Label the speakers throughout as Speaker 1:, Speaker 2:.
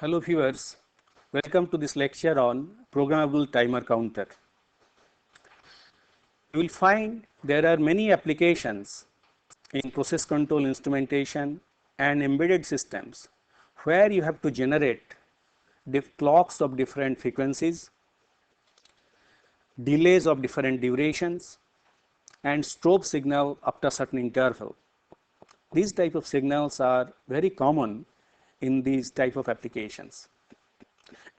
Speaker 1: Hello viewers, welcome to this lecture on programmable timer counter. You will find there are many applications in process control instrumentation and embedded systems where you have to generate clocks of different frequencies, delays of different durations and strobe signal after certain interval. These type of signals are very common in these type of applications.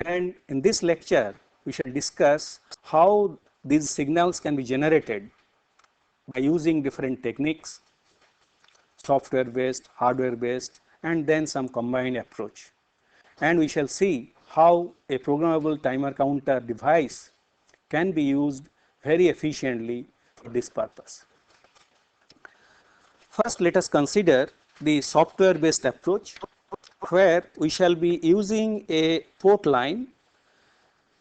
Speaker 1: And in this lecture, we shall discuss how these signals can be generated by using different techniques, software based, hardware based, and then some combined approach. And we shall see how a programmable timer counter device can be used very efficiently for this purpose. First, let us consider the software based approach, where we shall be using a port line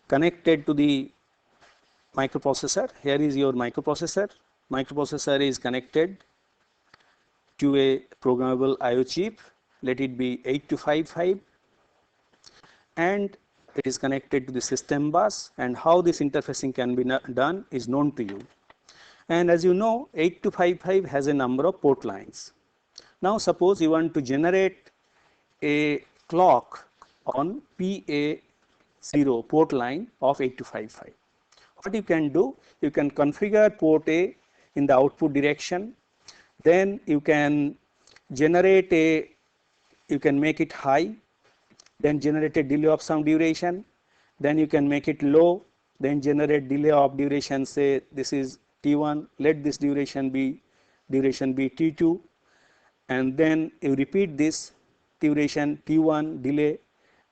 Speaker 1: connected to the microprocessor. Here is your microprocessor. Microprocessor is connected to a programmable I/O chip. Let it be 8255, and it is connected to the system bus. And how this interfacing can be done is known to you. And as you know, 8255 has a number of port lines. Now, suppose you want to generate a clock on PA0 port line of 8255. What you can do? You can configure port A in the output direction, then you can generate you can make it high, then generate a delay of some duration, then you can make it low, then generate delay of duration, say this is T1, let this duration be T2, and then you repeat this duration T1 delay.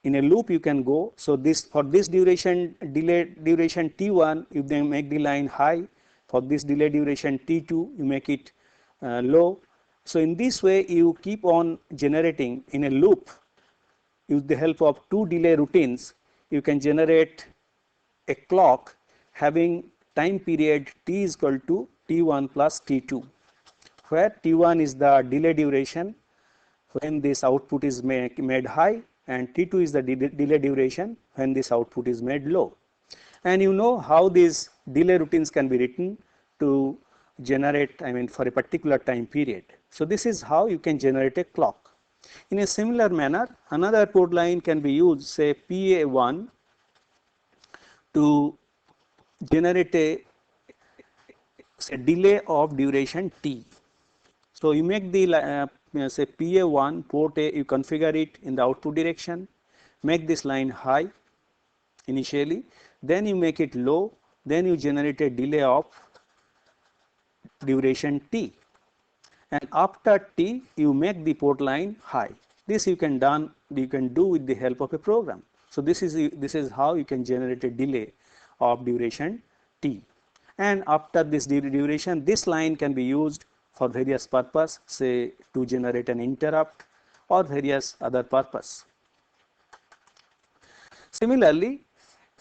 Speaker 1: In a loop you can go. So this for this duration T1 you then make the line high, for this delay duration T2 you make it low. So in this way you keep on generating in a loop. With the help of two delay routines you can generate a clock having time period T is equal to T1 plus T2, where T1 is the delay duration when this output is made high, and T2 is the delay duration when this output is made low. And you know how these delay routines can be written to generate, for a particular time period. So this is how you can generate a clock. In a similar manner, another port line can be used, say PA1, to generate a delay of duration T. So you make the say PA1 port A, you configure it in the output direction, make this line high initially, then you make it low, then you generate a delay of duration T, and after T you make the port line high. This you can do with the help of a program. So this is how you can generate a delay of duration T, and after this duration this line can be used for various purpose, say to generate an interrupt or various other purpose. Similarly,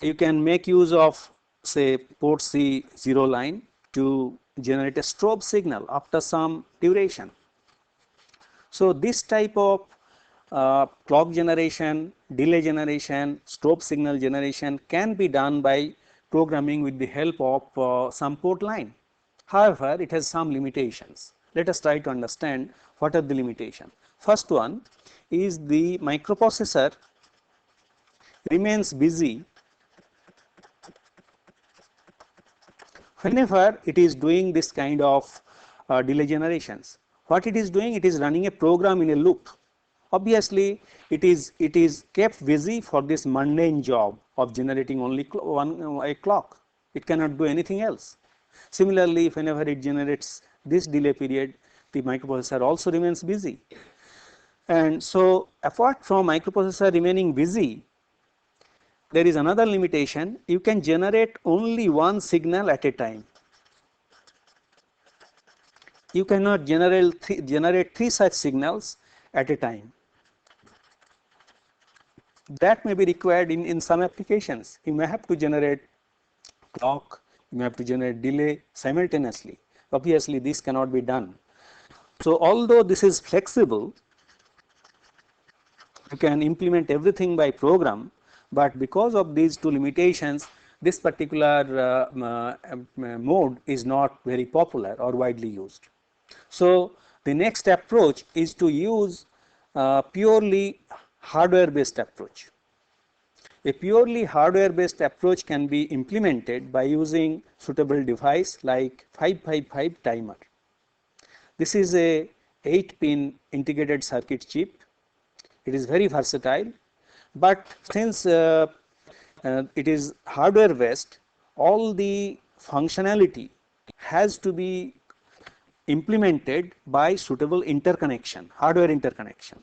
Speaker 1: you can make use of, say, port C0 line to generate a strobe signal after some duration. So this type of clock generation, delay generation, strobe signal generation can be done by programming with the help of some port line. However, it has some limitations. Let us try to understand what are the limitations. First one is the microprocessor remains busy whenever it is doing this kind of delay generations. What it is doing? It is running a program in a loop. Obviously, it is kept busy for this mundane job of generating only a clock. It cannot do anything else. Similarly, whenever it generates this delay period, the microprocessor also remains busy. And so, apart from microprocessor remaining busy, there is another limitation. You can generate only one signal at a time. You cannot generate three such signals at a time. That may be required in some applications. You may have to generate clock, you may have to generate delay simultaneously. Obviously, this cannot be done. So although this is flexible, You can implement everything by program, but because of these two limitations, this particular mode is not very popular or widely used. So, the next approach is to use purely hardware based approach. A purely hardware based approach can be implemented by using suitable device like 555 timer. This is a 8-pin integrated circuit chip. It is very versatile, but since it is hardware based, all the functionality has to be implemented by suitable interconnection, hardware interconnection.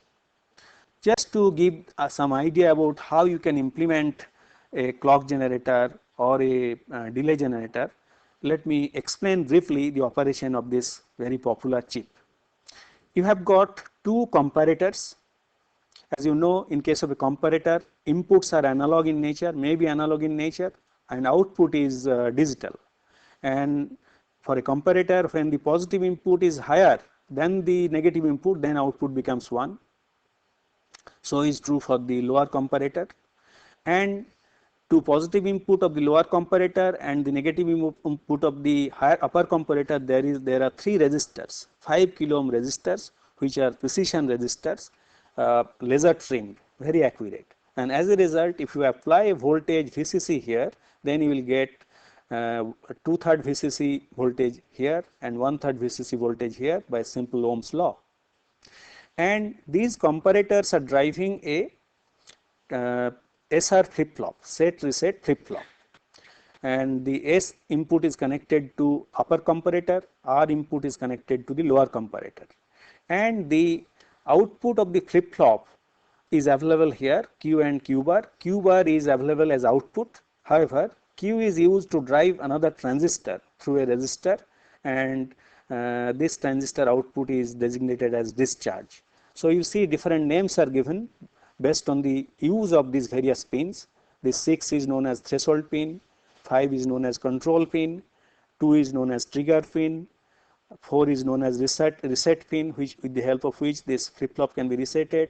Speaker 1: Just to give some idea about how you can implement a clock generator or a delay generator, let me explain briefly the operation of this very popular chip. You have got two comparators. As you know, in case of a comparator, inputs are analog in nature, may be analog in nature, and output is digital. And for a comparator, when the positive input is higher than the negative input, then output becomes 1. So is true for the lower comparator. And to positive input of the lower comparator and the negative input of the higher upper comparator, there are 3 resistors, 5 kilo ohm resistors, which are precision resistors, laser trimmed, very accurate. And as a result, if you apply a voltage VCC here, then you will get 2/3 VCC voltage here and 1/3 VCC voltage here by simple Ohm's law. And these comparators are driving a SR flip flop, set reset flip flop, and the S input is connected to upper comparator, R input is connected to the lower comparator, and the output of the flip flop is available here, Q and Q bar. Q bar is available as output. However, Q is used to drive another transistor through a resistor, and this transistor output is designated as discharge. So you see different names are given based on the use of these various pins. This 6 is known as threshold pin, 5 is known as control pin, 2 is known as trigger pin, 4 is known as reset pin, which with the help of which this flip flop can be resetted.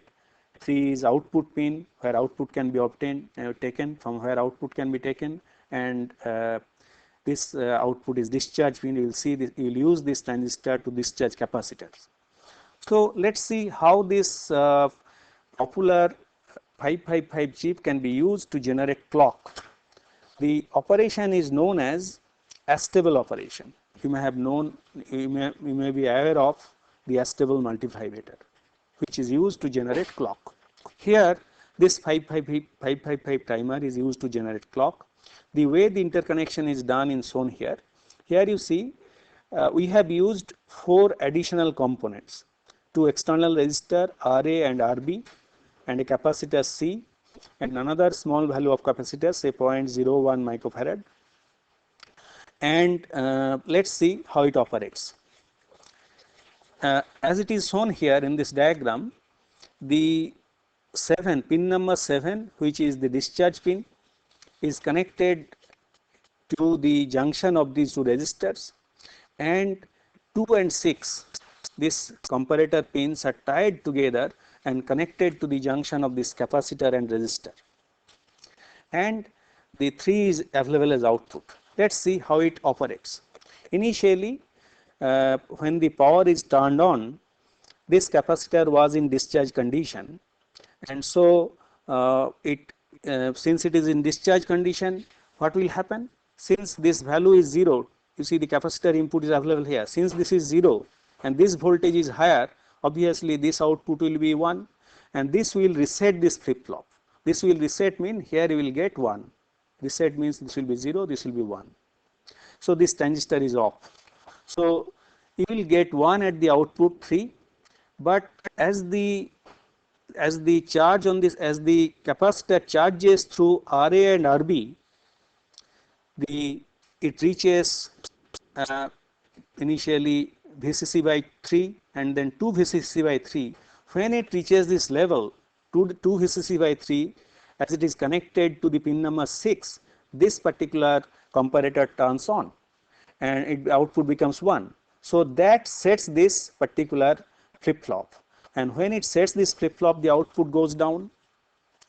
Speaker 1: 3 is output pin, where output can be obtained, taken, from where output can be taken, and this output is discharge pin. You will see this, you will use this transistor to discharge capacitors. So let's see how this popular 555 chip can be used to generate clock. The operation is known as astable operation. You may have known, you may be aware of the astable multivibrator, which is used to generate clock. Here, this 555 timer is used to generate clock. The way the interconnection is done is shown here. Here you see we have used 4 additional components, 2 external resistor RA and RB, and a capacitor C, and another small value of capacitor, say 0.01 microfarad. And let's see how it operates. As it is shown here in this diagram, the pin number 7, which is the discharge pin, is connected to the junction of these 2 resistors, and 2 and 6, this comparator pins are tied together and connected to the junction of this capacitor and resistor, and the 3 is available as output. Let's see how it operates. Initially, when the power is turned on, this capacitor was in discharge condition, and so since it is in discharge condition, what will happen? Since this value is 0, you see the capacitor input is available here. Since this is 0 and this voltage is higher, obviously this output will be 1, and this will reset this flip flop. This will reset mean here you will get 1. Reset means this will be 0, this will be 1. So this transistor is off. So you will get 1 at the output 3, but as the charge on this, as the capacitor charges through RA and RB, it reaches initially VCC by 3 and then 2 VCC by 3. When it reaches this level, 2 VCC by 3, as it is connected to the pin number 6, this particular comparator turns on and output becomes 1. So that sets this particular flip flop. and when it sets this flip-flop, the output goes down,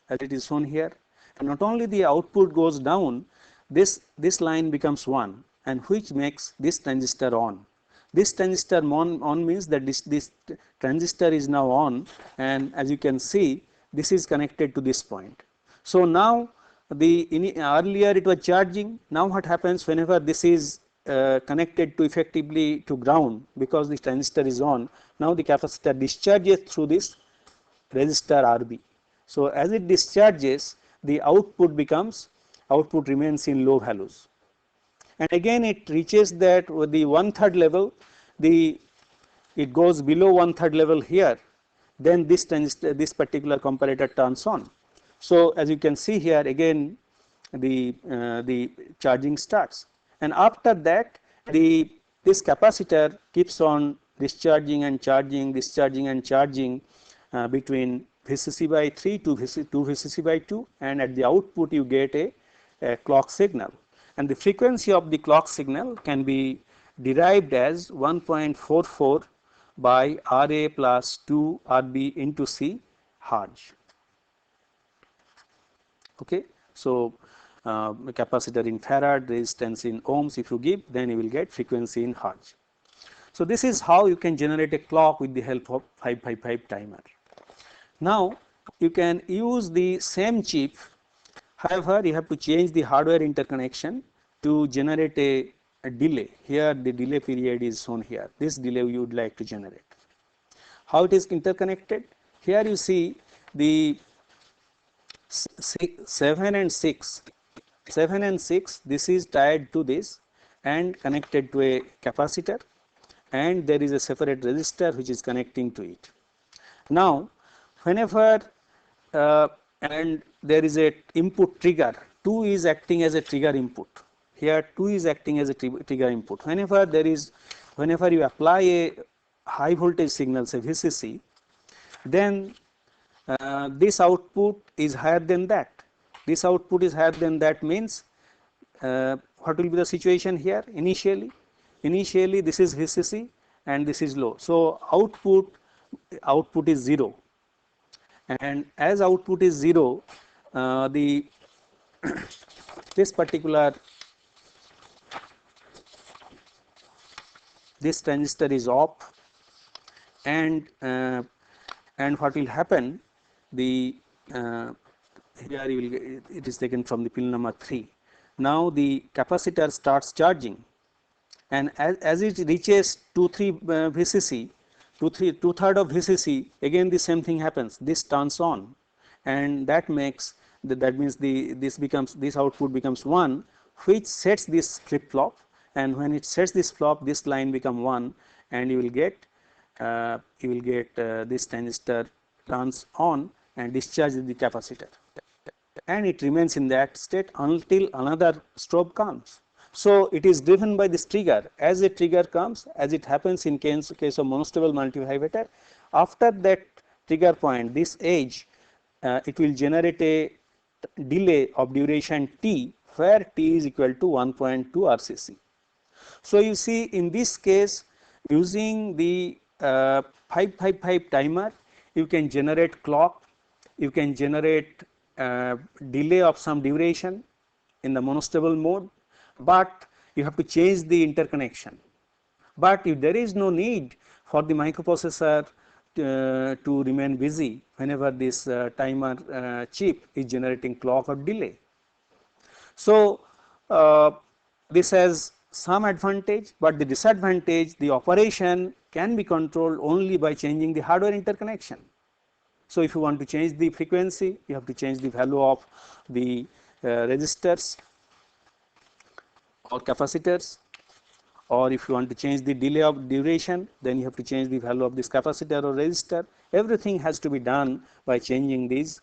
Speaker 1: as it is shown here. And not only the output goes down, this line becomes 1, and which makes this transistor on. This transistor on means that this transistor is now on, and as you can see, this is connected to this point. So now earlier it was charging. Now what happens whenever this is connected to effectively to ground, because the transistor is on, now the capacitor discharges through this resistor RB. So as it discharges, the output remains in low values, and again it reaches that with the 1/3 level, it goes below 1/3 level here, then this particular comparator turns on. So as you can see here, again the charging starts, and after that this capacitor keeps on discharging and charging, between Vcc by 3 to Vcc by 2, and at the output you get a clock signal, and the frequency of the clock signal can be derived as 1.44 by Ra plus 2 Rb into C Hertz. Okay. So capacitor in farad, resistance in ohms, if you give, then you will get frequency in Hertz. So this is how you can generate a clock with the help of 555 timer. Now you can use the same chip, however you have to change the hardware interconnection to generate a delay. Here the delay period is shown here. This delay you would like to generate. How it is interconnected? Here you see the 7 and 6, this is tied to this and connected to a capacitor, and there is a separate resistor which is connecting to it. Now whenever and there is a input trigger, 2 is acting as a trigger input. Here 2 is acting as a trigger input. Whenever you apply a high voltage signal, say Vcc, then this output is higher than that. This output is higher than that means what will be the situation here? Initially this is Vcc and this is low. So output is 0, and as output is 0, this transistor is off, and what will happen, here you will get, it is taken from the pin number 3. Now the capacitor starts charging, and as it reaches 2/3 Vcc, 2/3 of Vcc, again the same thing happens. This turns on, and that means this output becomes 1, which sets this flip flop, and when it sets this flop, this line become 1, and you will get this transistor turns on and discharges the capacitor, and it remains in that state until another strobe comes. So it is driven by this trigger. As a trigger comes, as it happens in case of monostable multivibrator, after that trigger point, this edge, it will generate a delay of duration t, where t is equal to 1.2 RCC. So you see, in this case, using the 555 timer, you can generate clock, you can generate delay of some duration in the monostable mode, but you have to change the interconnection. But if there is no need for the microprocessor to remain busy whenever this timer chip is generating clock or delay. So this has some advantage, but the disadvantage, the operation can be controlled only by changing the hardware interconnection. So if you want to change the frequency, you have to change the value of the resistors or capacitors, or if you want to change the delay of duration, then you have to change the value of this capacitor or resistor. Everything has to be done by changing these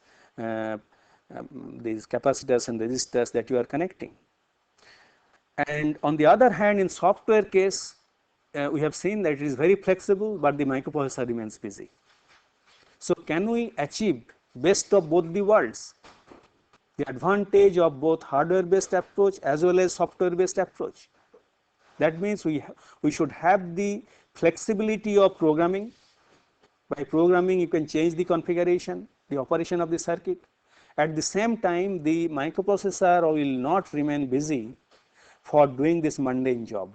Speaker 1: capacitors and resistors that you are connecting. And on the other hand, in software case, we have seen that it is very flexible, but the microprocessor remains busy. So can we achieve best of both the worlds? The advantage of both hardware based approach as well as software based approach. That means we should have the flexibility of programming, By programming, you can change the configuration, the operation of the circuit. At the same time, the microprocessor will not remain busy for doing this mundane job,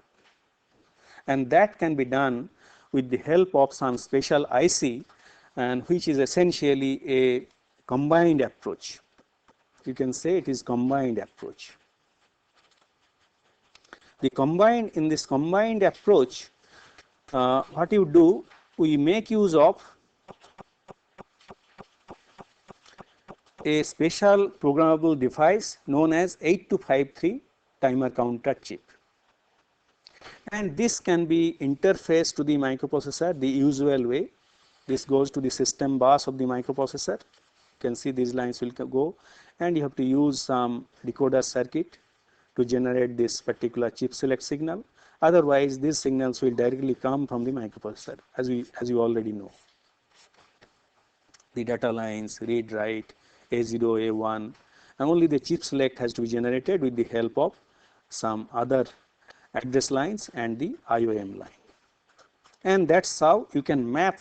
Speaker 1: and that can be done with the help of some special IC, and which is essentially a combined approach. You can say it is combined approach. In this combined approach, what you do, we make use of a special programmable device known as 8253 timer counter chip, and this can be interfaced to the microprocessor the usual way. This goes to the system bus of the microprocessor. You can see these lines will go, and you have to use some decoder circuit to generate this particular chip select signal. Otherwise, these signals will directly come from the microprocessor, as you already know. The data lines, read, write, A0, A1, and only the chip select has to be generated with the help of some other address lines and the IOM line. And that's how you can map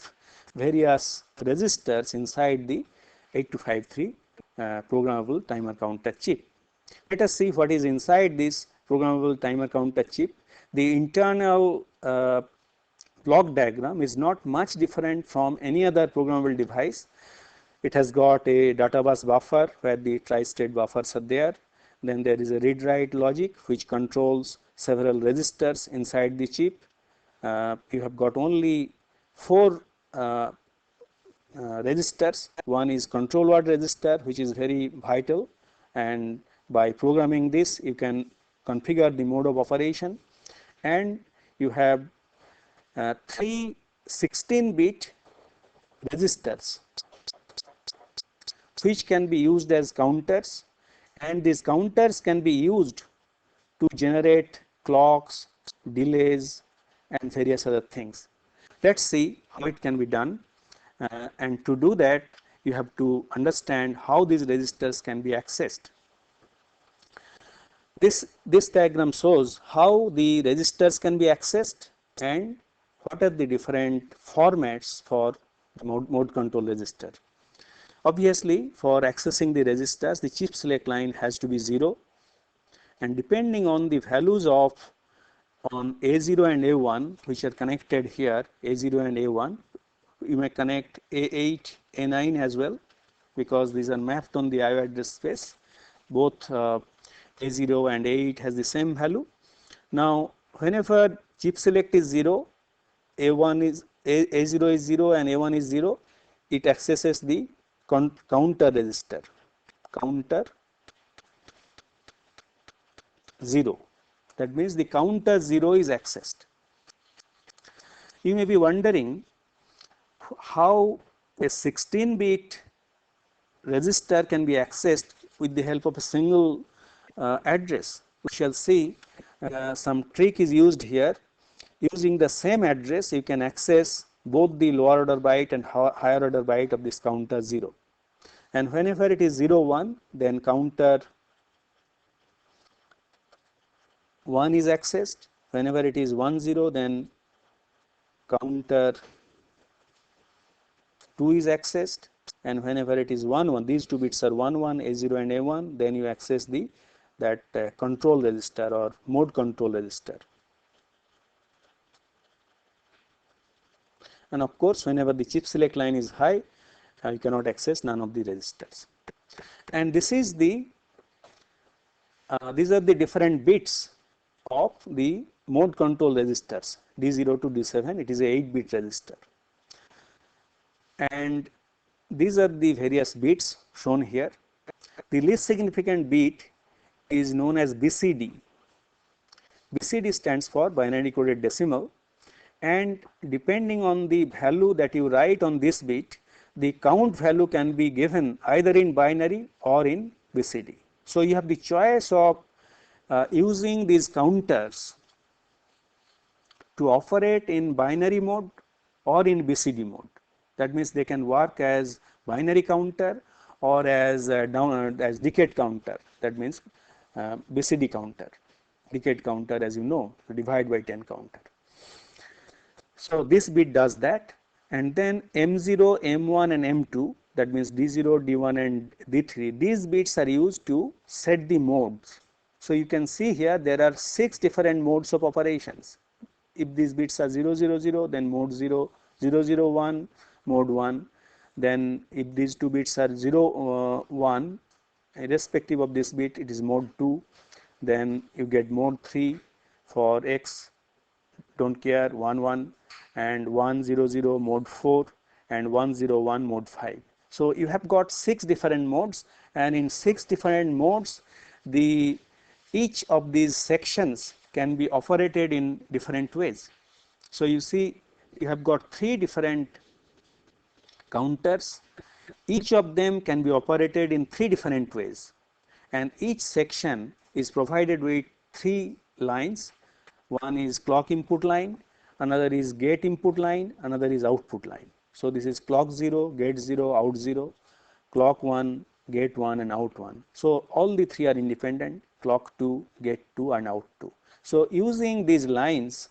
Speaker 1: various registers inside the 8253 programmable timer counter chip. Let us see what is inside this programmable timer counter chip. The internal block diagram is not much different from any other programmable device. It has got a data bus buffer where the tri-state buffers are there. Then there is a read write logic which controls several registers inside the chip. You have got only 4 registers. One is control word register, which is very vital, and by programming this you can configure the mode of operation, and you have 3 16-bit registers which can be used as counters, and these counters can be used to generate clocks, delays, and various other things. Let's see how it can be done, and to do that you have to understand how these registers can be accessed. This diagram shows how the registers can be accessed and what are the different formats for mode control register. Obviously, for accessing the registers, the chip select line has to be 0, and depending on the values of on A0 and A1 which are connected here, A0 and A1, you may connect A8, A9 as well, because these are mapped on the IO address space. Both A0 and A8 has the same value. Now, whenever chip select is 0, A1 is A0 is 0 and A1 is 0, it accesses the counter register, counter 0. That means the counter 0 is accessed. You may be wondering how a 16-bit register can be accessed with the help of a single address. We shall see some trick is used here. Using the same address, you can access both the lower order byte and higher order byte of this counter 0. And whenever it is 0, 1, then counter 1 is accessed. Whenever it is 1, 0, then counter 2 is accessed, and whenever it is 1, 1, these two bits are 1, 1, A0 and A1, then you access that control register or mode control register. And of course, whenever the chip select line is high, you cannot access none of the registers. And this is these are the different bits of the mode control registers, D0 to D7. It is a 8-bit register, and these are the various bits shown here. The least significant bit is known as BCD. BCD stands for binary coded decimal, and depending on the value that you write on this bit, the count value can be given either in binary or in BCD. So, you have the choice of using these counters to operate in binary mode or in BCD mode. That means they can work as binary counter or as as decade counter. That means BCD counter, decade counter, as you know, divide by 10 counter. So, this bit does that, and then M0, M1 and M2, that means D0, D1 and D3, these bits are used to set the modes. So you can see here there are 6 different modes of operations. If these bits are 0, 0, 0, then mode 0, 0, 0, 1, mode 1. Then if these two bits are 0, 1, irrespective of this bit, it is mode 2. Then you get mode 3 for X, don't care, 1, 1, and 1, 0, 0, mode 4, and 1, 0, 1, mode 5. So you have got 6 different modes, and in 6 different modes, the each of these sections can be operated in different ways. So you see, you have got 3 different counters. Each of them can be operated in 3 different ways, and each section is provided with 3 lines. One is clock input line, another is gate input line, another is output line. So this is clock 0, gate 0, out 0, clock 1, gate 1 and out 1. So all the 3 are independent, clock 2, gate 2 and out 2. So using these lines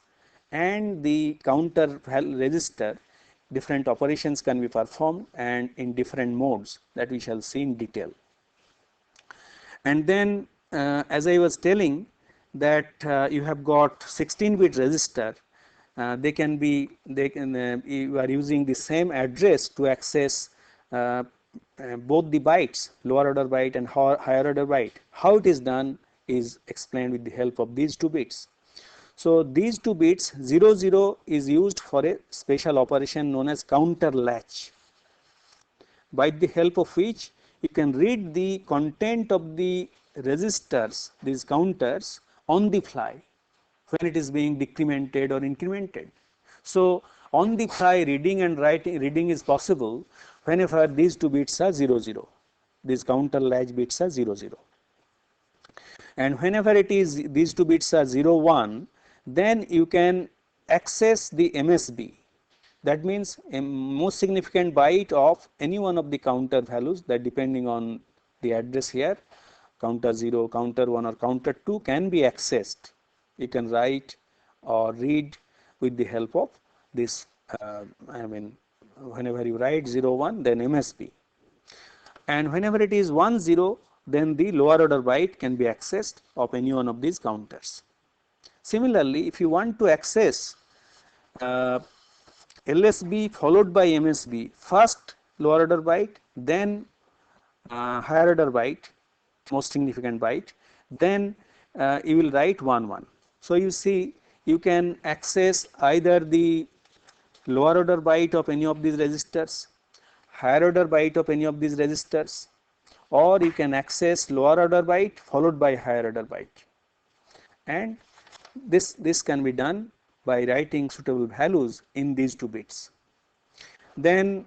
Speaker 1: and the counter register, different operations can be performed and in different modes that we shall see in detail. And then as I was telling that you have got 16-bit register, they can be, you are using the same address to access both the bytes, lower order byte and higher order byte. How it is done is explained with the help of these 2 bits. So these 2 bits, 0, 0 is used for a special operation known as counter latch, by the help of which you can read the content of the registers, these counters, on the fly when it is being decremented or incremented. So on the fly reading and reading is possible whenever these 2 bits are 0, 0. These counter latch bits are 0, 0. And whenever it is these 2 bits are 0, 1, then you can access the MSB. That means a most significant byte of any one of the counter values, that depending on the address here, counter 0, counter 1 or counter 2 can be accessed. You can write or read with the help of this, whenever you write 0, 1, then MSB. And whenever it is 1, 0, then the lower order byte can be accessed of any one of these counters. Similarly, if you want to access LSB followed by MSB, first lower order byte, then higher order byte, most significant byte, then you will write 1, 1. So you see, you can access either the lower order byte of any of these registers, higher order byte of any of these registers, or you can access lower order byte followed by higher order byte. And this can be done by writing suitable values in these 2 bits. Then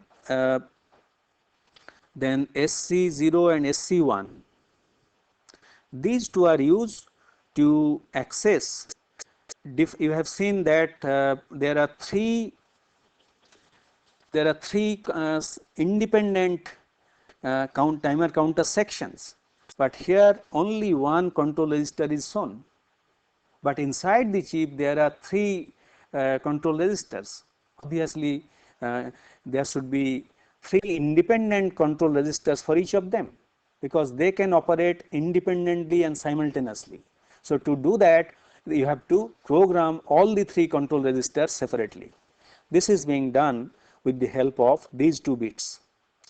Speaker 1: SC0 and SC1, these 2 are used to access. You have seen that there are three independent timer counter sections, but here only one control register is shown. But inside the chip there are 3 control registers. Obviously, there should be 3 independent control registers for each of them, because they can operate independently and simultaneously. So to do that, you have to program all the 3 control registers separately. This is being done with the help of these 2 bits.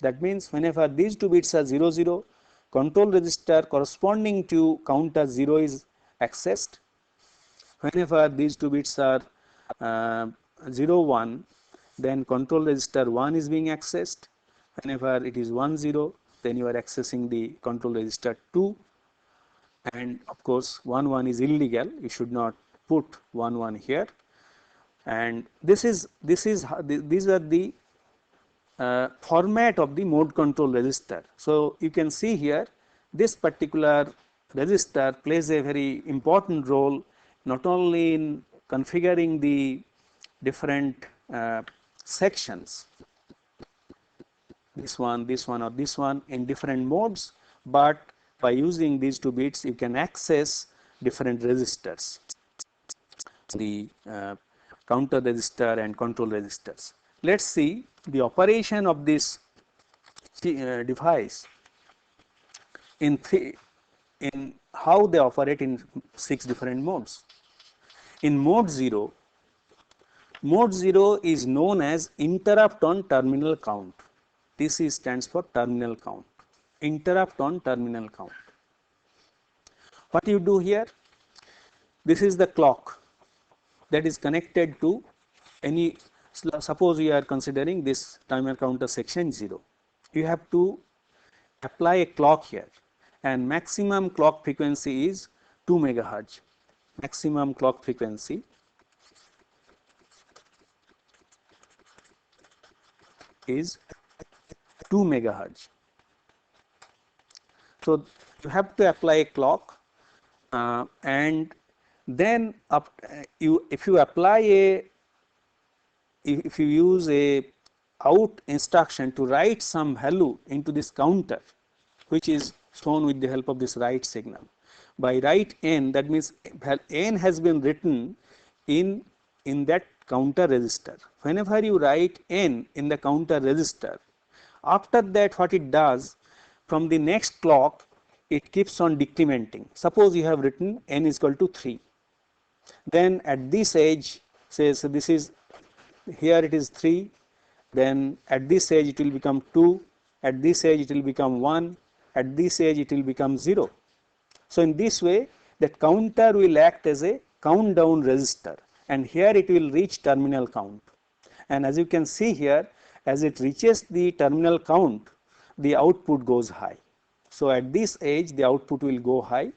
Speaker 1: That means whenever these 2 bits are 0, 0, control register corresponding to counter 0 is accessed. Whenever these 2 bits are 0, 1, then control register 1 is being accessed. Whenever it is 1, 0, then you are accessing the control register 2, and of course 1, 1 is illegal. You should not put 1, 1 here. And these are the format of the mode control register. So you can see here, this particular register plays a very important role, not only in configuring the different sections, this one or this one in different modes, but by using these 2 bits you can access different registers, the counter register and control registers. Let's see the operation of this device in how they operate in 6 different modes. In mode 0 is known as interrupt on terminal count. This stands for terminal count, interrupt on terminal count. What you do here? This is the clock that is connected to any, suppose we are considering this timer counter section 0. You have to apply a clock here, and maximum clock frequency is 2 megahertz. Maximum clock frequency is 2 megahertz. So you have to apply a clock, and then if you apply if you use a out instruction to write some value into this counter, which is shown with the help of this write signal. By write n, that means n has been written in that counter register. Whenever you write n in the counter register, after that what it does, from the next clock it keeps on decrementing. Suppose you have written n is equal to 3, then at this age, say, so this is, here it is 3, then at this age it will become 2, at this age it will become 1, at this age it will become 0. So in this way that counter will act as a countdown register, and here it will reach terminal count. And as you can see here, as it reaches the terminal count, the output goes high. So at this age the output will go high,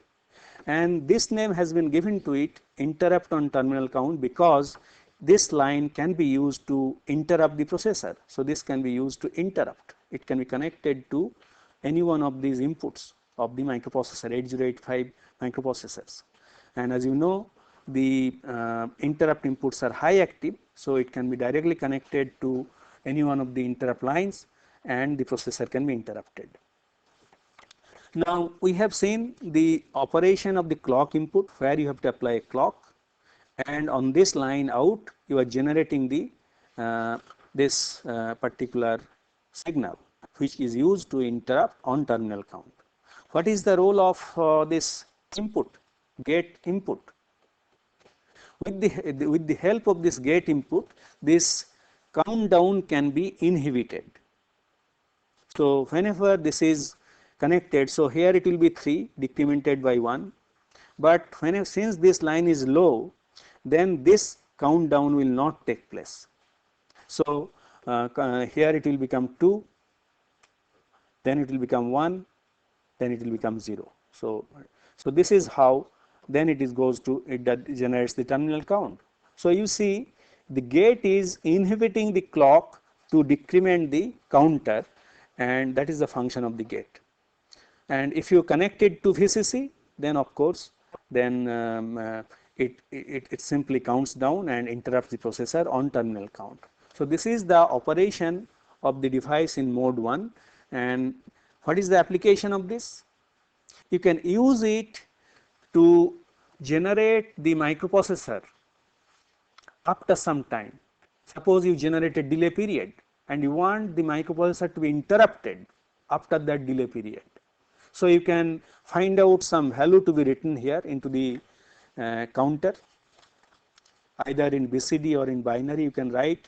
Speaker 1: and this name has been given to it, interrupt on terminal count, because this line can be used to interrupt the processor. So this can be used to interrupt. It can be connected to any one of these inputs of the microprocessor, 8085 microprocessors. And as you know, the interrupt inputs are high active, so it can be directly connected to any one of the interrupt lines, and the processor can be interrupted. Now we have seen the operation of the clock input, where you have to apply a clock, and on this line out you are generating the this particular signal, which is used to interrupt on terminal count. What is the role of this input, gate input? With the help of this gate input, this countdown can be inhibited. So whenever this is connected, so here it will be 3 decremented by 1, but since this line is low, then this countdown will not take place. So here it will become 2, then it will become 1, then it will become 0. So this is how then it goes to, it generates the terminal count. So you see the gate is inhibiting the clock to decrement the counter, and that is the function of the gate. And if you connect it to VCC, then of course then it simply counts down and interrupts the processor on terminal count. So this is the operation of the device in mode 1. And what is the application of this? You can use it to generate the microprocessor after some time. Suppose you generate a delay period and you want the microprocessor to be interrupted after that delay period. So you can find out some value to be written here into the counter, either in BCD or in binary you can write,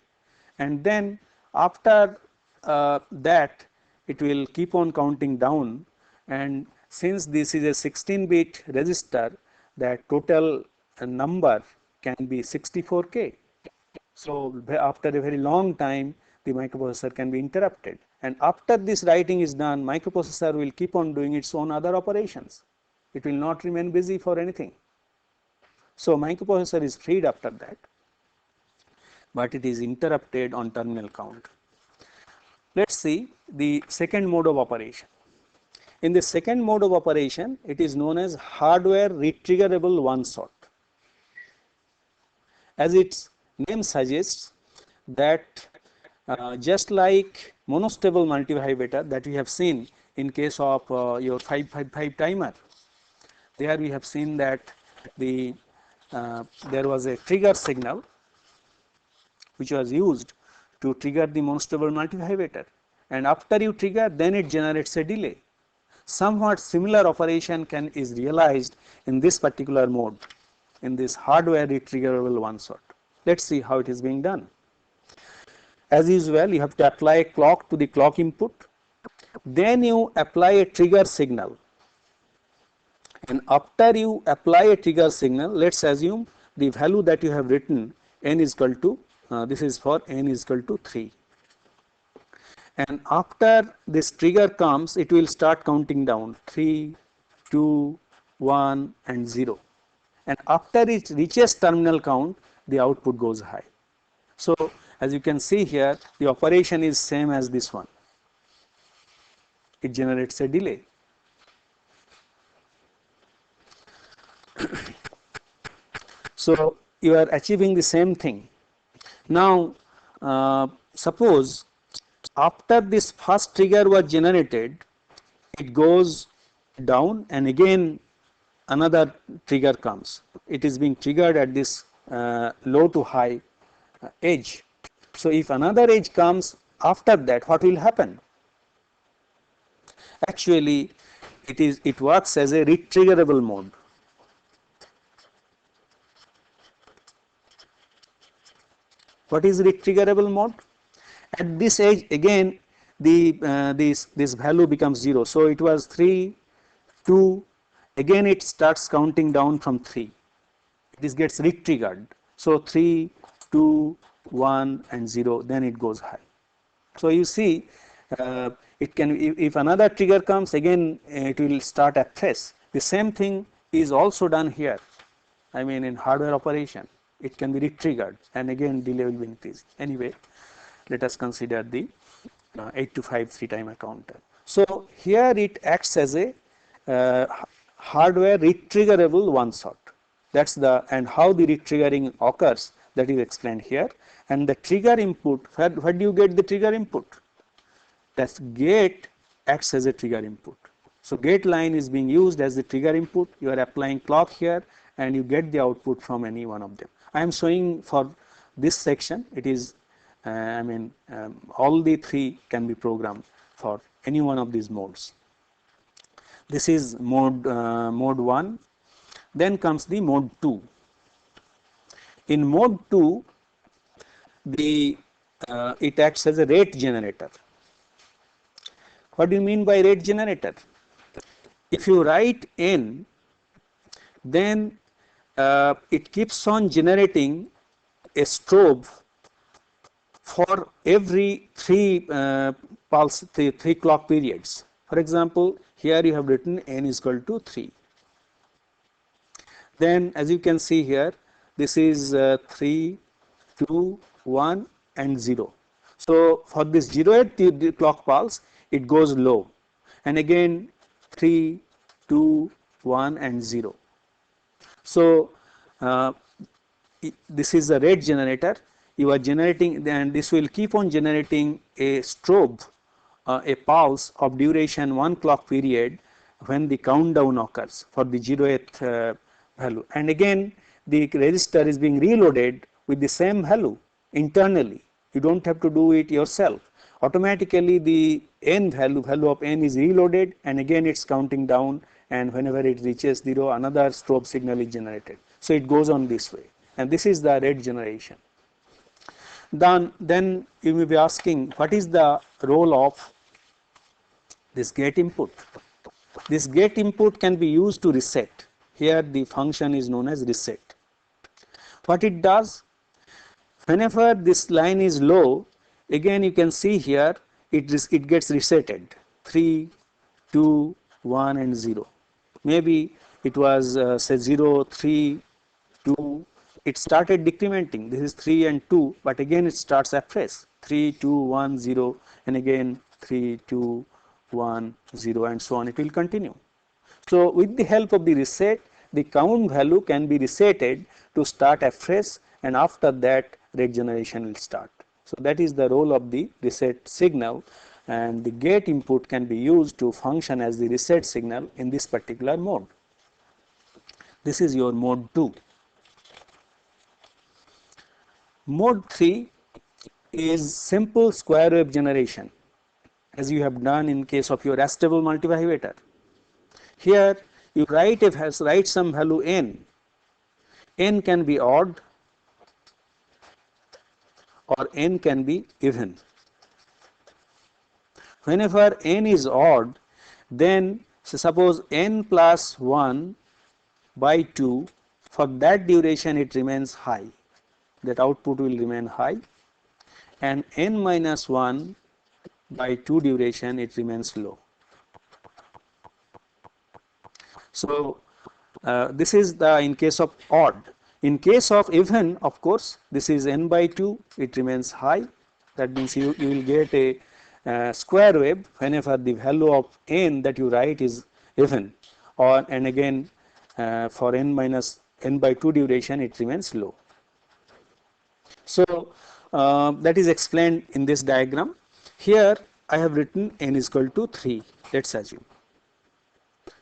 Speaker 1: and then after that it will keep on counting down, and since this is a 16-bit register, that total number can be 64K. So after a very long time the microprocessor can be interrupted, and after this writing is done, microprocessor will keep on doing its own other operations. It will not remain busy for anything. So microprocessor is freed after that, but it is interrupted on terminal count. Let's see the second mode of operation. In the second mode of operation, it is known as hardware retriggerable one shot. As its name suggests, that just like monostable multivibrator that we have seen in case of your 555 timer, there we have seen that there was a trigger signal which was used to trigger the monostable multivibrator, and after you trigger, then it generates a delay. Somewhat similar operation is realized in this particular mode, in this hardware retriggerable one shot. Let us see how it is being done. As usual, you have to apply a clock to the clock input, then you apply a trigger signal, and after you apply a trigger signal, let us assume the value that you have written n is equal to, this is for n is equal to 3. And after this trigger comes, it will start counting down 3, 2, 1 and 0. And after it reaches terminal count, the output goes high. So, as you can see here, the operation is same as this one. It generates a delay. So, you are achieving the same thing. Now, suppose after this first trigger was generated, it goes down and again another trigger comes. It is being triggered at this low to high edge. So, if another edge comes after that, what will happen? Actually, it works as a retriggerable mode. What is retriggerable mode? At this edge again this value becomes 0. So, it was 3, 2, again it starts counting down from 3. This gets retriggered. So, 3, 2, 1 and 0, then it goes high. So, you see it can, if another trigger comes, again it will start afresh. The same thing is also done here. I mean, in hardware operation, it can be retriggered and again delay will be increased. Anyway, let us consider the 8253 timer counter. So, here it acts as a hardware retriggerable one shot. That is the, and how the retriggering occurs, that is explained here. And the trigger input, where do you get the trigger input? That gate acts as a trigger input. So, gate line is being used as the trigger input. You are applying clock here and you get the output from any one of them. I am showing for this section, it is all the three can be programmed for any one of these modes. This is mode 1. Then comes the mode 2. In mode 2, it acts as a rate generator. What do you mean by rate generator? If you write n, then it keeps on generating a strobe for every 3 clock periods. For example, here you have written n is equal to 3. Then as you can see here, this is 3, 2, 1 and 0. So, for this 0th clock pulse, it goes low and again 3, 2, 1 and 0. So, this is a rate generator. You are generating, and this will keep on generating a strobe, a pulse of duration 1 clock period when the countdown occurs for the 0th value. And again the resistor is being reloaded with the same value internally. You do not have to do it yourself. Automatically the n value of n is reloaded and again it is counting down, and whenever it reaches 0, another strobe signal is generated. So, it goes on this way, and this is the rate generation. Then you may be asking, what is the role of this gate input? This gate input can be used to reset. Here the function is known as reset. What it does, whenever this line is low, again you can see here it gets resetted 3, 2, 1 and 0. Maybe it was say 0, 3, 2, it started decrementing. This is 3 and 2, but again it starts afresh 3, 2, 1, 0 and again 3, 2, 1, 0 and so on, it will continue. So, with the help of the reset, the count value can be resetted to start afresh, and after that rate generation will start. So, that is the role of the reset signal, and the gate input can be used to function as the reset signal in this particular mode. This is your mode 2. Mode 3 is simple square wave generation, as you have done in case of your astable multivibrator. Here you write some value n. N can be odd or n can be even. Whenever n is odd, then suppose n plus 1 by 2, for that duration it remains high, that output will remain high, and n minus 1 by 2 duration it remains low. So this is the in case of odd. In case of even, of course, this is n by 2, it remains high. That means you will get a square wave whenever the value of n that you write is even, or and again for n minus n by 2 duration it remains low. So that is explained in this diagram. Here I have written n is equal to 3, let us assume.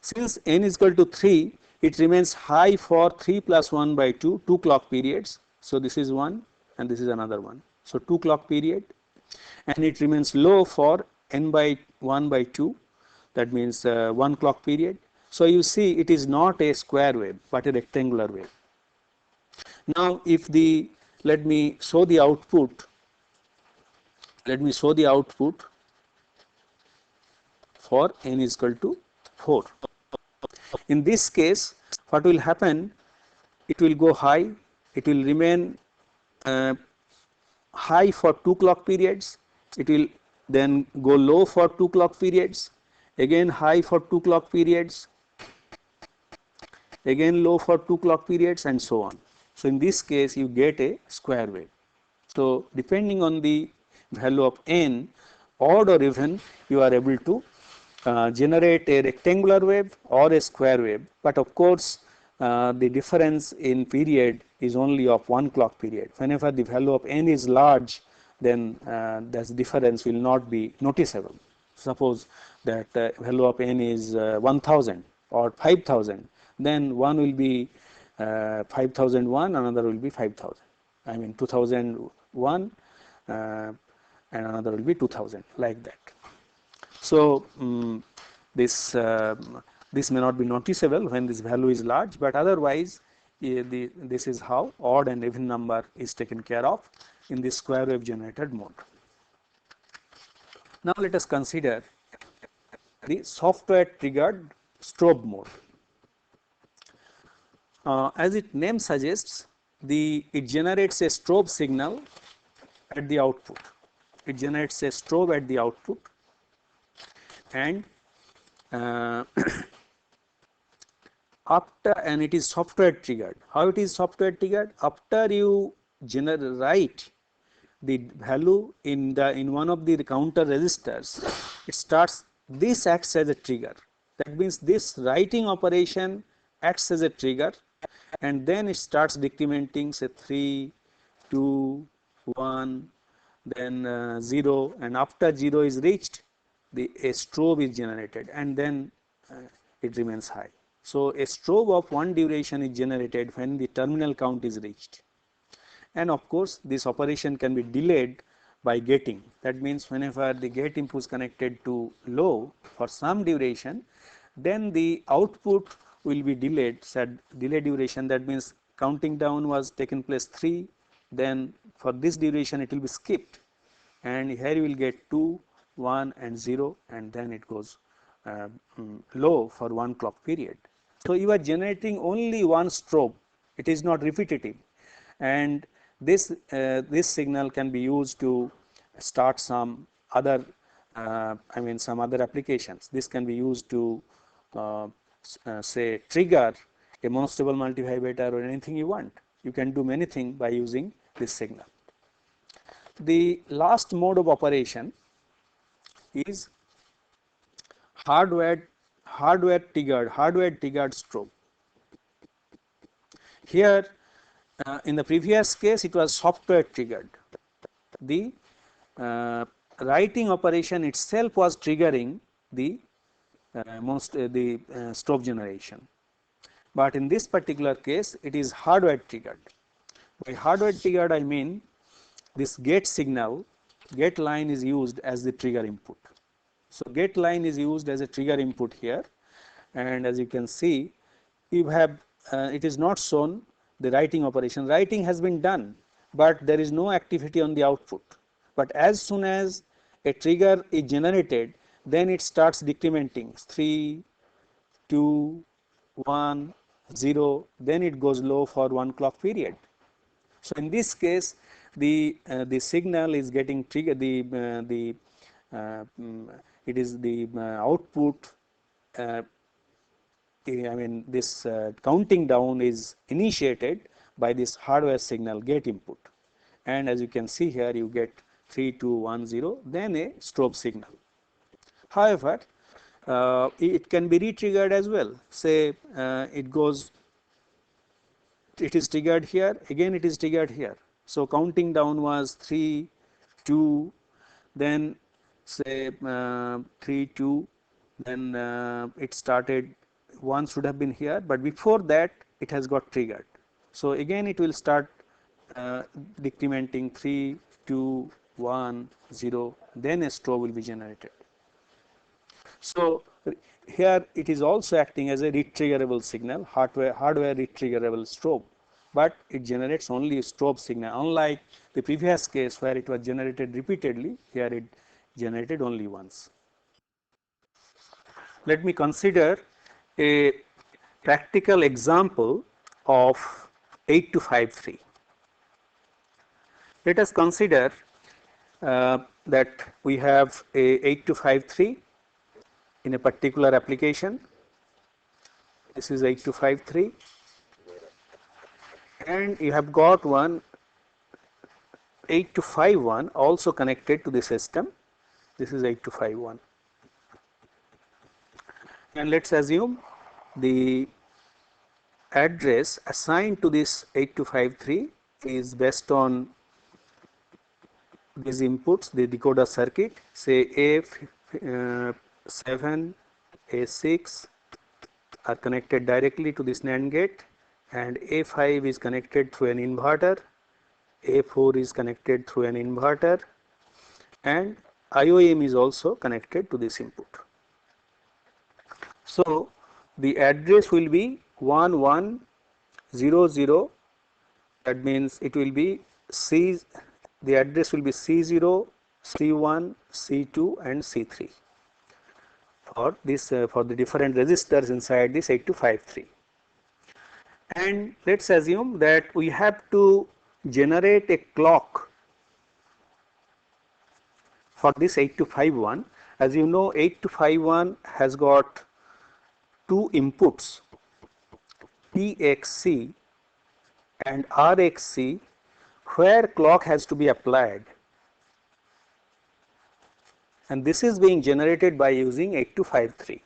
Speaker 1: Since n is equal to 3, it remains high for 3 plus 1 by 2, 2 clock periods. So this is one and this is another one. So 2 clock period, and it remains low for n by 1 by 2, that means 1 clock period. So you see it is not a square wave but a rectangular wave. Now if the, let me show the output, for n is equal to 4. In this case, what will happen? It will go high, it will remain high for 2 clock periods, it will then go low for 2 clock periods, again high for 2 clock periods, again low for 2 clock periods, and so on. So in this case you get a square wave. So depending on the value of n, odd or even, you are able to generate a rectangular wave or a square wave, but of course the difference in period is only of 1 clock period. Whenever the value of n is large, then this difference will not be noticeable. Suppose that value of n is 1000 or 5000, then one will be 5001, another will be 5000, I mean 2001, and another will be 2000, like that. So this may not be noticeable when this value is large, but otherwise this is how odd and even number is taken care of in this square wave generated mode. Now let us consider the software triggered strobe mode. As its name suggests, it generates a strobe signal at the output. It generates a strobe at the output, and and it is software triggered. How it is software triggered? After you write the value in one of the counter registers, it starts, this acts as a trigger. That means this writing operation acts as a trigger, and then it starts decrementing, say 3, 2, 1, then 0, and after 0 is reached, a strobe is generated, and then it remains high. So a strobe of 1 duration is generated when the terminal count is reached. And of course this operation can be delayed by gating. That means whenever the gate input is connected to low for some duration, then the output will be delayed, said delay duration. That means counting down was taken place 3, then for this duration it will be skipped, and here you will get 2, 1 and 0, and then it goes low for 1 clock period. So you are generating only one strobe, it is not repetitive, and this signal can be used to start some other some other applications. This can be used to say trigger a monostable multivibrator or anything you want. You can do many things by using this signal. The last mode of operation is hardware triggered strobe. Here in the previous case it was software triggered. The writing operation itself was triggering the strobe generation, but in this particular case it is hardware triggered. By hardware triggered I mean this gate signal, gate line is used as the trigger input. So gate line is used as a trigger input here, and as you can see, you have it is not shown the writing operation. Writing has been done, but there is no activity on the output. But as soon as a trigger is generated, then it starts decrementing 3, 2, 1, 0, then it goes low for 1 clock period. So in this case, the signal is getting triggered. It is the output. I mean, this counting down is initiated by this hardware signal gate input, and as you can see here, you get 3, 2, 1, 0, then a strobe signal. However, it can be re-triggered as well. Say it is triggered here, again it is triggered here. So counting down was 3, 2, then say 3, 2, then it started, 1 should have been here, but before that it has got triggered. So again it will start decrementing 3, 2, 1, 0, then a strobe will be generated. So here it is also acting as a retriggerable signal, hardware retriggerable strobe, but it generates only a strobe signal, unlike the previous case where it was generated repeatedly. Here it generated only once. Let me consider a practical example of 8253. Let us consider that we have a 8253 in a particular application. This is 8253, and you have got one 8251 also connected to the system. This is 8251, and let's assume the address assigned to this 8253 is based on these inputs, the decoder circuit, say A7, A6 are connected directly to this NAND gate, and A5 is connected through an inverter, A4 is connected through an inverter, and IOM is also connected to this input. So the address will be 1100, that means it will be the address will be C0, C1, C2 and C3 for this for the different resistors inside this 8253. And let's assume that we have to generate a clock for this 8251. As you know, 8251 has got two inputs, PXC and RXC, where clock has to be applied, and this is being generated by using 8253.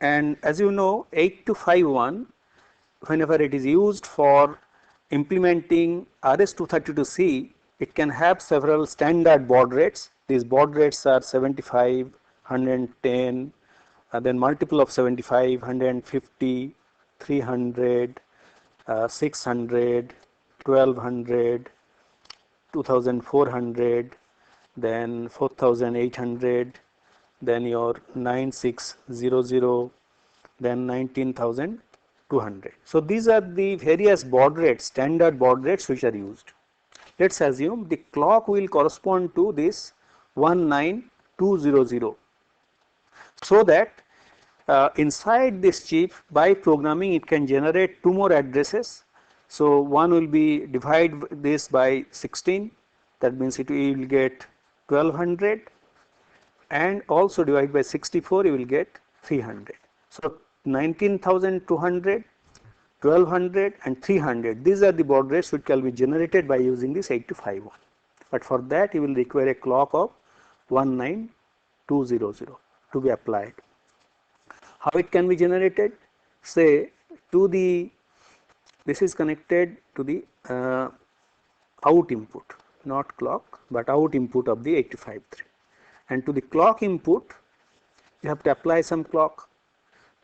Speaker 1: And as you know, 8251, whenever it is used for implementing RS-232C, it can have several standard baud rates. These baud rates are 75, 110, then multiple of 75, 150, 300, 600, 1200, 2400, then 4800, then your 9600, then 19200. So these are the various baud rates, standard baud rates which are used. Let's assume the clock will correspond to this 19200, so that inside this chip, by programming, it can generate two more addresses. So one will be divide this by 16, that means it will get 1200, and also divide by 64, you will get 300. So 19,200, 1200 and 300, these are the baud rates which can be generated by using this 8251. But for that you will require a clock of 19200 to be applied. How it can be generated? Say this is connected to the out input, not clock, but out input of the 8253, and to the clock input you have to apply some clock.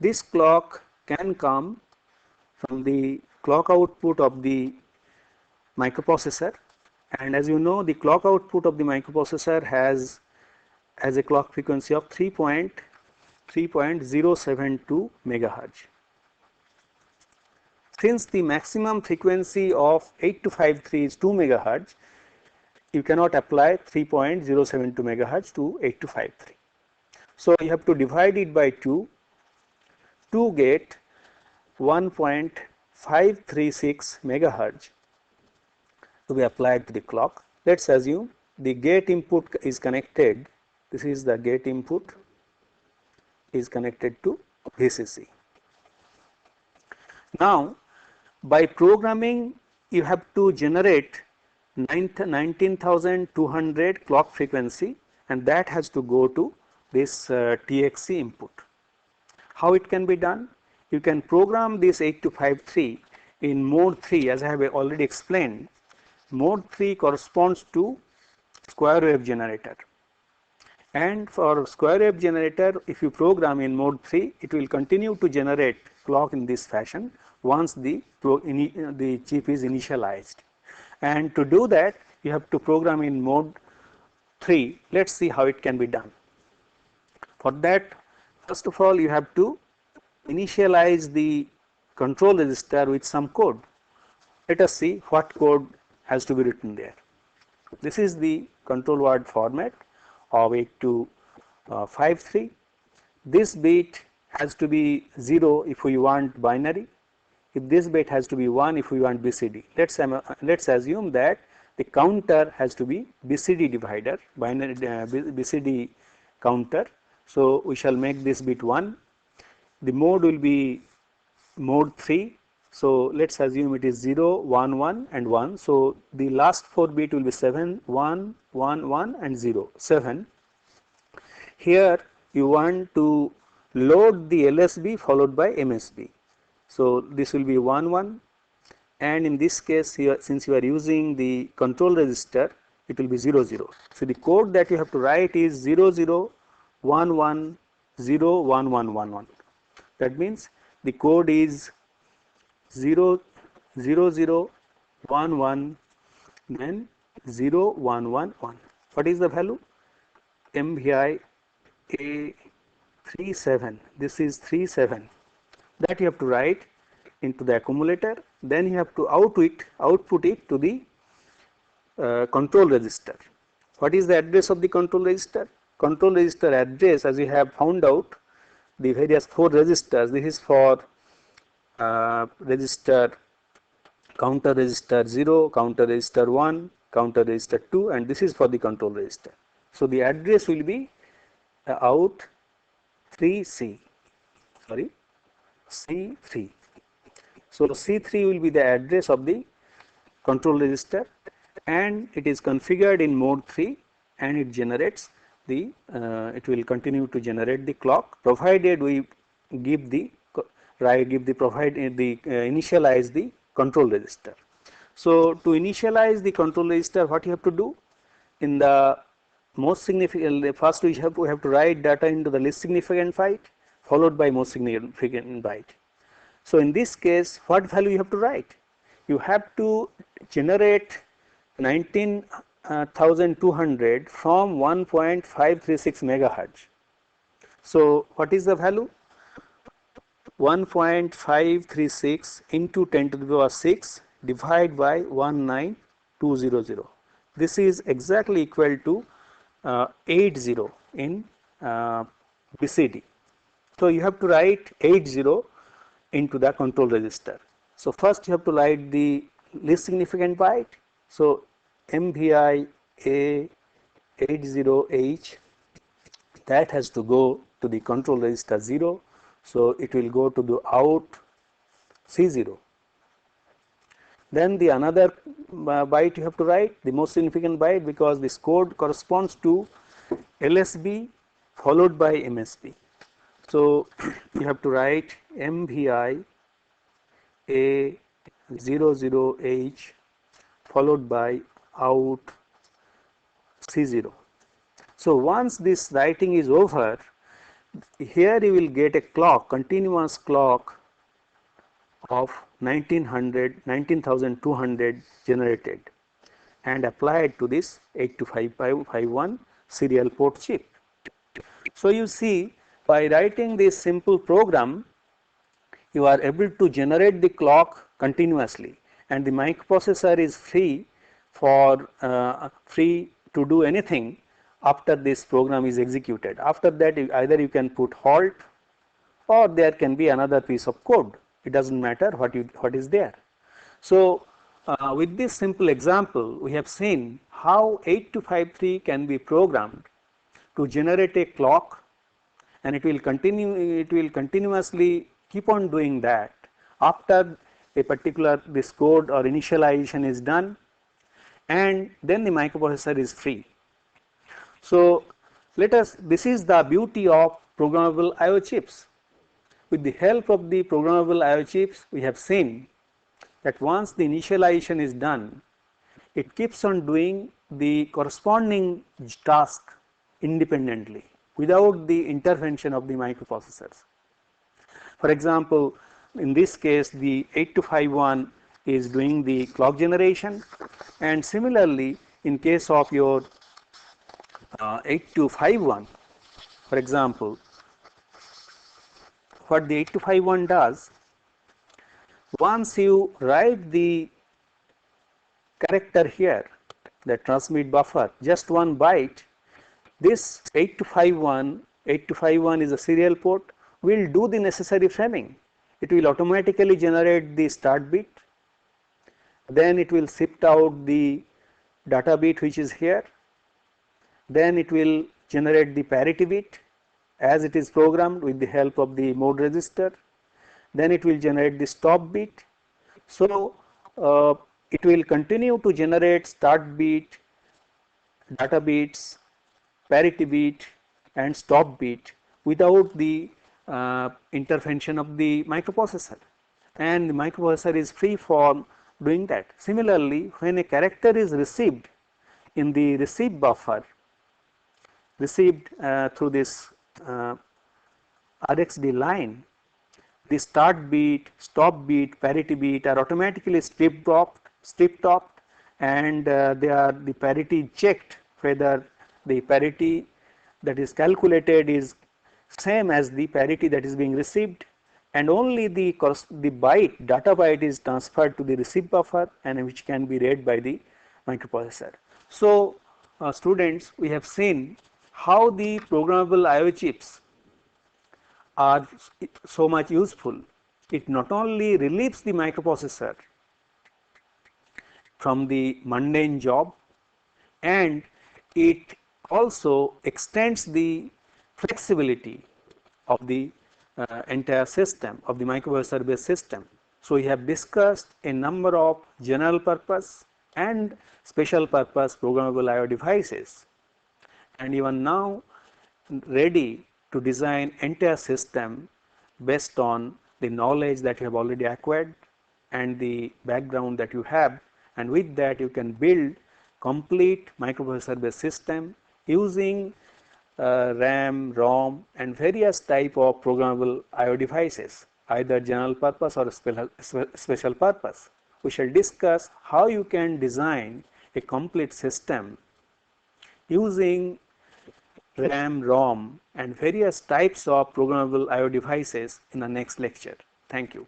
Speaker 1: This clock can come from the clock output of the microprocessor, And as you know, the clock output of the microprocessor has a clock frequency of 3.072 megahertz. Since the maximum frequency of 8253 is 2 megahertz, you cannot apply 3.072 megahertz to 8253. So you have to divide it by 2 to get 1.536 megahertz to be applied to the clock. Let's assume the gate input is connected. This is the gate input is connected to VCC. Now, by programming, you have to generate 19,200 clock frequency, and that has to go to this TXC input. How it can be done? You can program this 8253 in mode 3, as I have already explained. Mode 3 corresponds to square wave generator, and for square wave generator, if you program in mode 3, it will continue to generate clock in this fashion once the chip is initialized. And to do that, you have to program in mode 3. Let's see how it can be done. For that, first of all, you have to initialize the control register with some code. Let us see what code has to be written there. This is the control word format of 8253. This bit has to be 0 if we want binary. If this bit has to be 1 if we want BCD. Let's assume that the counter has to be BCD divider, binary BCD counter. So we shall make this bit 1. The mode will be mode 3. So let's assume it is 0, 1, 1 and 1. So the last 4 bit will be 7, 1, 1, 1 and 0, 7. Here you want to load the LSB followed by MSB. So this will be 1, 1, and in this case here, since you are using the control register, it will be 0, 0. So the code that you have to write is 0, 0, 1, 1, 0, 1, 1, 1, 1. That means the code is 0, 0, 0, 1, 1, then 0, 1, 1, 1. What is the value? MVI A37. This is 37. That you have to write into the accumulator. Then you have to output it to the control register. What is the address of the control register? Control register address, as we have found out, the various 4 registers. This is for register counter register 0, counter register 1, counter register 2, and this is for the control register. So the address will be out 3C. Sorry. C3. So C3 will be the address of the control register, and it is configured in mode 3, and it generates the continue to generate the clock, provided we initialize the control register. So to initialize the control register, what you have to do? In the most significant, first we have to write data into the least significant byte, followed by most significant byte. So in this case, what value you have to write? You have to generate 19,200 from 1.536 megahertz. So what is the value? 1.536 into 10 to the power 6 divided by 19200. This is exactly equal to 80 in BCD. So you have to write 80 into the control register. So first you have to write the least significant byte. So MVI A80H, that has to go to the control register 0. So it will go to the out C0. Then the another byte you have to write, the most significant byte, because this code corresponds to LSB followed by MSB. So you have to write MVI A00H followed by out C0. So once this writing is over, here you will get a clock, continuous clock of 19,200 generated. and apply it to this 825551 serial port chip. So, you see, by writing this simple program, you are able to generate the clock continuously, and the microprocessor is free to do anything after this program is executed. After that, either you can put halt, or there can be another piece of code. It does not matter what is there. So, with this simple example, we have seen how 8253 can be programmed to generate a clock, and it will continuously keep on doing that after a particular this code or initialization is done, and then the microprocessor is free. So, this is the beauty of programmable IO chips. With the help of the programmable IO chips, we have seen that once the initialization is done, it keeps on doing the corresponding task independently without the intervention of the microprocessors. For example, in this case, the 8251 is doing the clock generation, and similarly in case of your 8251, for example, what the 8251 does, once you write the character here, the transmit buffer, just 1 byte, this 8251 is a serial port, will do the necessary framing. It will automatically generate the start bit, then it will shift out the data bit which is here, then it will generate the parity bit as it is programmed with the help of the mode register, then it will generate the stop bit. So, it will continue to generate start bit, data bits, parity bit and stop bit without the intervention of the microprocessor, and the microprocessor is free for doing that. Similarly, when a character is received in the receive buffer, received through this RxD line, the start bit, stop bit, parity bit are automatically stripped off, and they are the parity checked whether the parity that is calculated is same as the parity that is being received, and only the byte, data byte is transferred to the receive buffer and which can be read by the microprocessor. So, students, we have seen how the programmable IO chips are so much useful. It not only relieves the microprocessor from the mundane job, and it also extends the flexibility of the entire system, of the microprocessor based system. So, we have discussed a number of general purpose and special purpose programmable IO devices, and you are now ready to design entire system based on the knowledge that you have already acquired and the background that you have, and with that you can build complete microprocessor based system using RAM, ROM and various type of programmable IO devices, either general purpose or special purpose. We shall discuss how you can design a complete system using RAM, ROM and various types of programmable IO devices in the next lecture. Thank you.